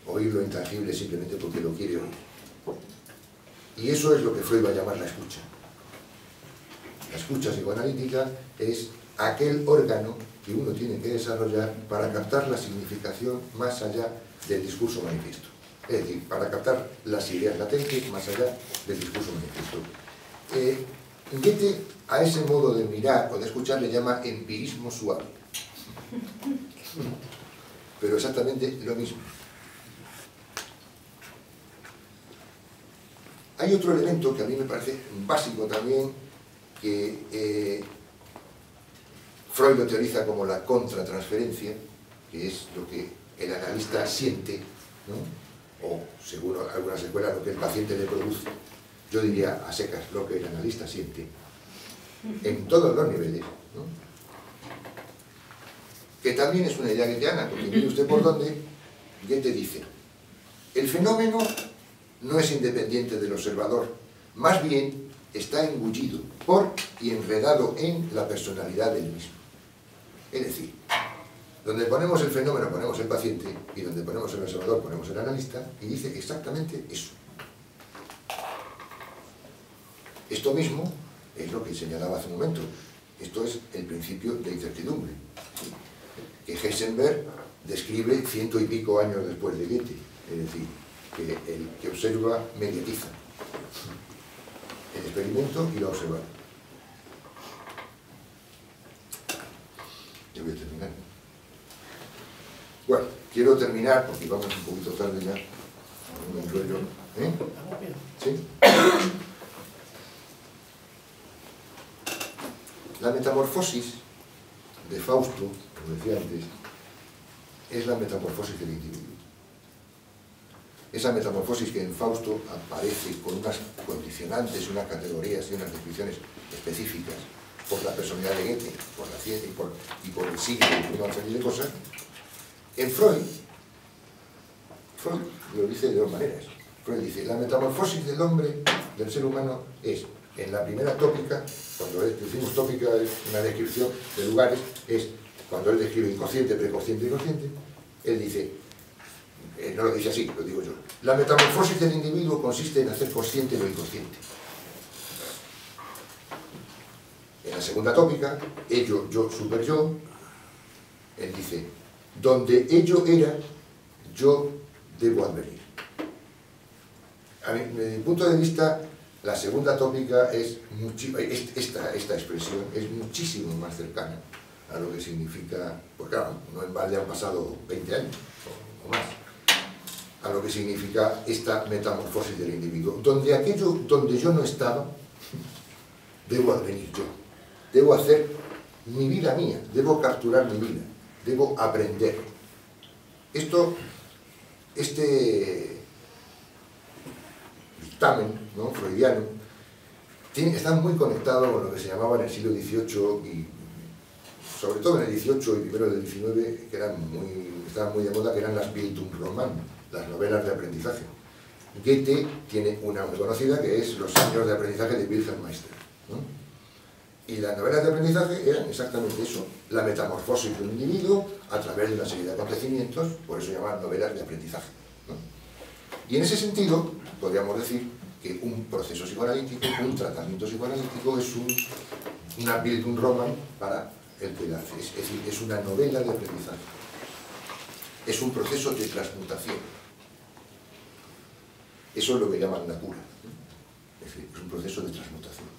oír lo intangible simplemente porque lo quiere oír. Y eso es lo que Freud va a llamar la escucha. La escucha psicoanalítica es aquel órgano que uno tiene que desarrollar para captar la significación más allá del discurso manifiesto. Es decir, para captar las ideas latentes más allá del discurso manifiesto. Goethe a ese modo de mirar o de escuchar le llama empirismo suave. Pero exactamente lo mismo. Hay otro elemento que a mí me parece básico también, que Freud lo teoriza como la contratransferencia, que es lo que el analista siente, ¿no? O, según algunas escuelas, lo que el paciente le produce. Yo diría a secas lo que el analista siente, en todos los niveles, ¿no? Que también es una idea goetheana, porque mire usted por dónde Goethe dice: el fenómeno no es independiente del observador, más bien está engullido por y enredado en la personalidad del mismo. Es decir, donde ponemos el fenómeno ponemos el paciente, y donde ponemos el observador ponemos el analista, y dice exactamente eso. Esto mismo es lo que señalaba hace un momento. Esto es el principio de incertidumbre, ¿sí? Que Heisenberg describe 100 y pico años después de Goethe. Es decir, que el que observa mediatiza el experimento y lo observa. Yo voy a terminar. Bueno, quiero terminar porque vamos un poquito tarde ya. No me enrollo. ¿Sí? La metamorfosis de Fausto, como decía antes, es la metamorfosis del individuo. Esa metamorfosis que en Fausto aparece con unas condicionantes, unas categorías y unas descripciones específicas por la personalidad de Goethe, por la ciencia y por el siglo y por una serie de cosas. En Freud lo dice de dos maneras. Freud dice: la metamorfosis del hombre, del ser humano, es, en la primera tópica, cuando decimos tópica es una descripción de lugares, es cuando él describe inconsciente, preconsciente y consciente, él dice, no lo dice así, lo digo yo: la metamorfosis del individuo consiste en hacer consciente lo inconsciente. En la segunda tópica, ello, yo, super yo, él dice: donde ello era, yo debo advenir. A mí, desde mi punto de vista, la segunda tópica es esta expresión es muchísimo más cercana a lo que significa, pues claro, no en balde han pasado 20 años o más, a lo que significa esta metamorfosis del individuo. Donde aquello donde yo no estaba, debo advenir yo. Debo hacer mi vida mía, debo capturar mi vida, debo aprender. Este dictamen, ¿no?, freudiano, está muy conectado con lo que se llamaba en el siglo XVIII y sobre todo en el XVIII y primero del XIX, que estaban muy de moda, que eran las Bildungsroman, las novelas de aprendizaje. Goethe tiene una muy conocida que es Los años de aprendizaje de Wilhelm Meister, ¿no? Y las novelas de aprendizaje eran exactamente eso, la metamorfosis de un individuo a través de una serie de acontecimientos, por eso se llaman novelas de aprendizaje, ¿no? Y en ese sentido, podríamos decir que un proceso psicoanalítico, un tratamiento psicoanalítico es una Bildungsroman para el que la hace, es decir, es una novela de aprendizaje, es un proceso de transmutación. Eso es lo que llaman la cura, ¿no? Es decir, es un proceso de transmutación.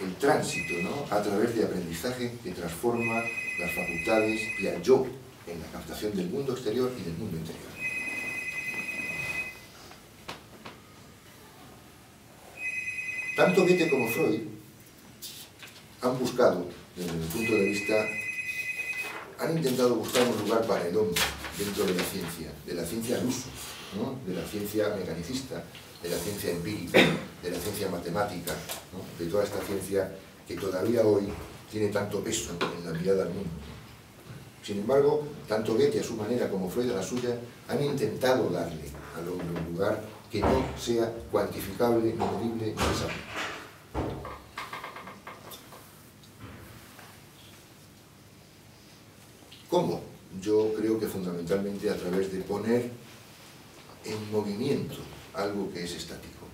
El tránsito, ¿no?, a través de aprendizaje que transforma las facultades y al yo en la captación del mundo exterior y del mundo interior. Tanto Goethe como Freud han buscado, desde mi punto de vista, han intentado buscar un lugar para el hombre dentro de la ciencia al uso, ¿no?, de la ciencia mecanicista, de la ciencia empírica, de la ciencia matemática, ¿no?, de toda esta ciencia que todavía hoy tiene tanto peso en la mirada al mundo. Sin embargo, tanto Goethe a su manera como Freud a la suya han intentado darle al hombre un lugar que no sea cuantificable, ni medible, ni pensable. ¿Cómo? Yo creo que fundamentalmente a través de poner en movimiento algo que es estático.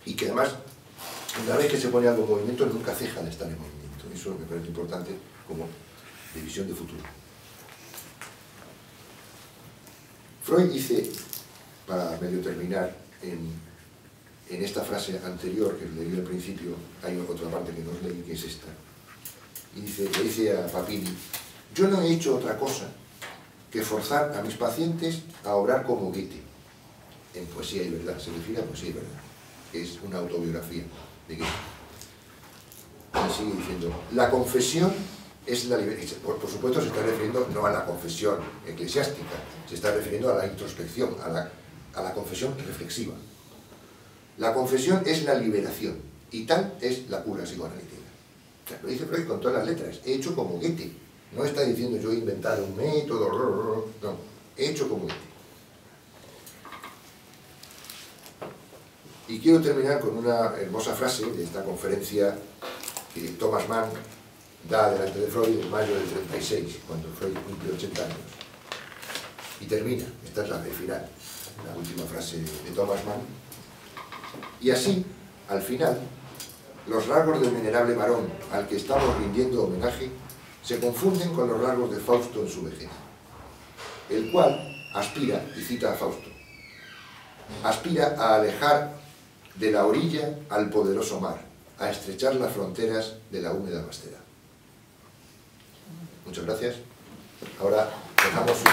Y que además, una vez que se pone algo en movimiento, nunca ceja de estar en movimiento. Eso me parece importante como de visión de futuro. Freud dice, para medio terminar, en esta frase anterior que leí al principio, hay otra parte que no os leí, que es esta. Y dice, le dice a Papini: yo no he hecho otra cosa que forzar a mis pacientes a obrar como Goethe, en Poesía y Verdad. Se refiere a Poesía y Verdad, que es una autobiografía de Goethe. Y sigue diciendo, la confesión es la liberación. Por supuesto se está refiriendo no a la confesión eclesiástica, se está refiriendo a la introspección, a la confesión reflexiva. La confesión es la liberación, y tal es la cura psicoanalítica. O sea, lo dice Freud con todas las letras. He hecho como Goethe. No está diciendo yo he inventado un método, no. He hecho como Goethe. Y quiero terminar con una hermosa frase de esta conferencia que Thomas Mann da delante de Freud en mayo del 36, cuando Freud cumple 80 años. Y termina, esta es la de final, la última frase de Thomas Mann. Y así, al final, los rasgos del venerable varón al que estamos rindiendo homenaje se confunden con los rasgos de Fausto en su vejez, el cual aspira, y cita a Fausto, aspira a alejar de la orilla al poderoso mar, a estrechar las fronteras de la húmeda vastedad. Muchas gracias. Ahora dejamos un...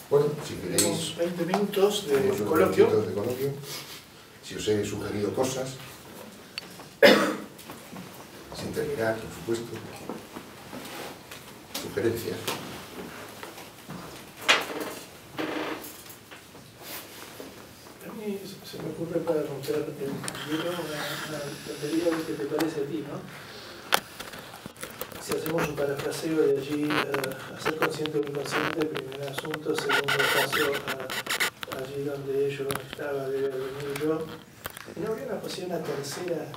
Bueno, si queréis... Tenemos 20 minutos de coloquio. Si os he sugerido cosas, sin terminar, por supuesto, sugerencias. A mí se me ocurre para romper el libro una tontería que te parece a ti, ¿no? Si hacemos un parafraseo de allí, hacer consciente o inconsciente, primer asunto, segundo paso, allí donde yo estaba, debe venir yo. ¿No había una posibilidad, una tercera?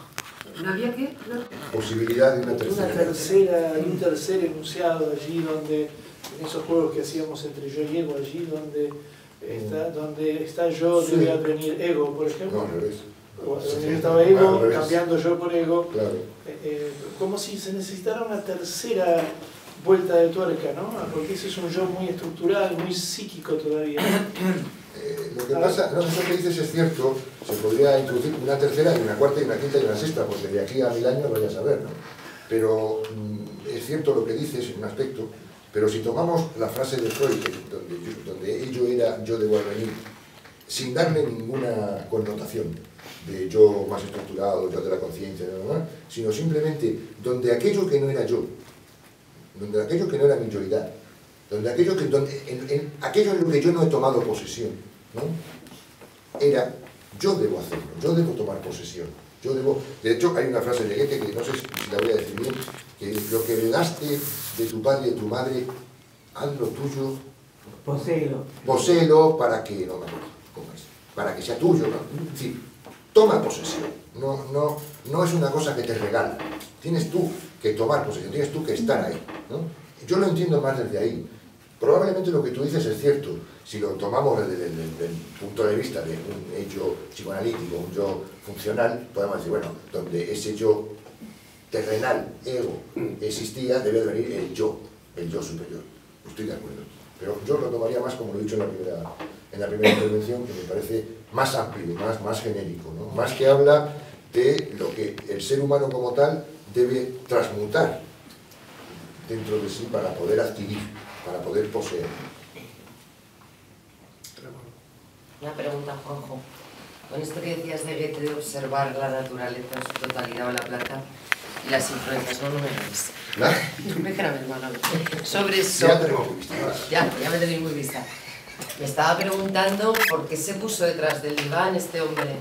¿No había qué? No. Posibilidad de una tercera. Un tercer enunciado allí donde, en esos juegos que hacíamos entre yo y ego, allí donde está yo, sí. debe venir ego, por ejemplo. No, al revés. Donde yo estaba ego, cambiando yo por ego. Claro. Como si se necesitara una tercera vuelta de tuerca, ¿no? Porque ese es un yo muy estructural, muy psíquico todavía. Lo que pasa, no, eso que dices es cierto, se podría introducir una tercera y una cuarta y una quinta y una sexta, porque de aquí a 1000 años vaya a saber, ¿no? Pero es cierto lo que dices en un aspecto, pero si tomamos la frase de Freud, donde ello era yo debo venir, sin darle ninguna connotación de yo más estructurado, yo de la conciencia, sino simplemente donde aquello que no era yo, donde aquello que no era mi yoidad, donde aquello aquello en lo que yo no he tomado posesión, ¿no? Era yo debo hacerlo, yo debo tomar posesión, yo debo... De hecho, hay una frase de Goethe que no sé si la voy a decir bien, que lo que heredaste de tu padre y de tu madre, hazlo tuyo, poséelo para que, no me acuerdo cómo es, para que sea tuyo, ¿no? Es decir, toma posesión, no es una cosa que te regala, tienes tú que tomar posesión, tienes tú que estar ahí, ¿no? Yo lo entiendo más desde ahí. Probablemente lo que tú dices es cierto, si lo tomamos desde el punto de vista de un hecho psicoanalítico, un yo funcional, podemos decir, bueno, donde ese yo terrenal, ego, existía, debe de venir el yo superior. Estoy de acuerdo. Pero yo lo tomaría más, como lo he dicho en la primera intervención, que me parece más amplio, más genérico, ¿no? Más que habla de lo que el ser humano como tal debe transmutar dentro de sí para poder adquirir, para poder poseer. Una pregunta, Juanjo. Con esto que decías de Goethe, de observar la naturaleza en su totalidad o la planta y las influencias, no me ves. Déjame, hermano. Sobre eso. Ya tenemos muy vista. Ya me tenéis muy vista. Me estaba preguntando por qué se puso detrás del diván este hombre.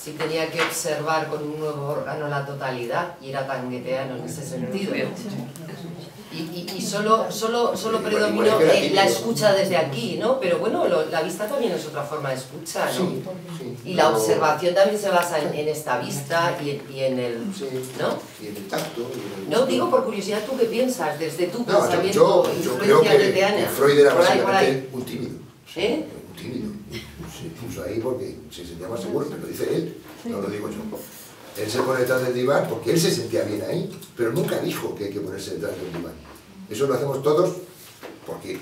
si tenía que observar con un nuevo órgano la totalidad, y era tan goetheano en ese sentido. Y solo predominó la escucha desde aquí, ¿no? Pero bueno, la vista también es otra forma de escucha, ¿no? Sí, sí. Y la observación también se basa en esta vista y en el... ¿no? Y en el tacto. No, digo por curiosidad, ¿tú qué piensas? Desde tu No, pensamiento, yo creo que Freud era por ahí. básicamente un tímido. ¿Eh? Un tímido. Se puso ahí porque se sentía más seguro, pero lo dice él, no lo digo yo. Él se pone detrás del diván porque él se sentía bien ahí, pero nunca dijo que hay que ponerse detrás del diván. Eso lo hacemos todos porque,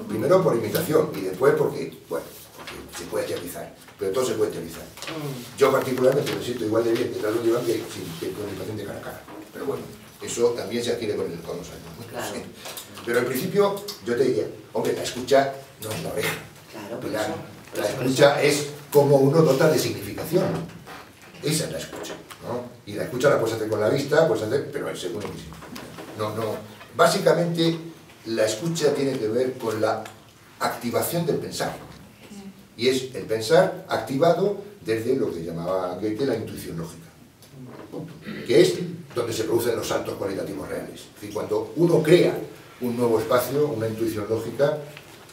primero por imitación y después porque se puede teorizar, pero todo se puede teorizar. Yo particularmente me siento igual de bien detrás del diván que con el paciente cara a cara, pero bueno, eso también se adquiere con los años, ¿no? Claro. Sí. Pero en principio yo te diría, hombre, la escucha no es la oreja. Claro, La escucha es como uno dota de significación. Esa es la escucha, ¿no? Y la escucha la puedes hacer con la vista, puedes hacer, pero según lo que sí. No. Básicamente, la escucha tiene que ver con la activación del pensar. Y es el pensar activado desde lo que llamaba Goethe la intuición lógica. Que es donde se producen los saltos cualitativos reales. Es decir, cuando uno crea un nuevo espacio, una intuición lógica,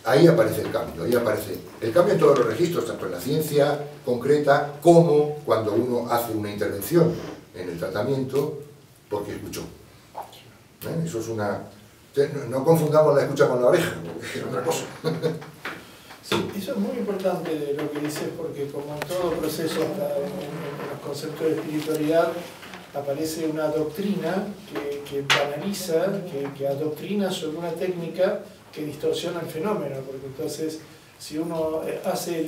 ahí aparece el cambio, en todos los registros, tanto en la ciencia concreta como cuando uno hace una intervención en el tratamiento porque escuchó. Eso es una... No confundamos la escucha con la oreja, es otra cosa. Sí, eso es muy importante lo que dices, porque como en todo proceso, en los conceptos de espiritualidad, aparece una doctrina que banaliza, que adoctrina sobre una técnica que distorsiona el fenómeno, porque entonces si uno hace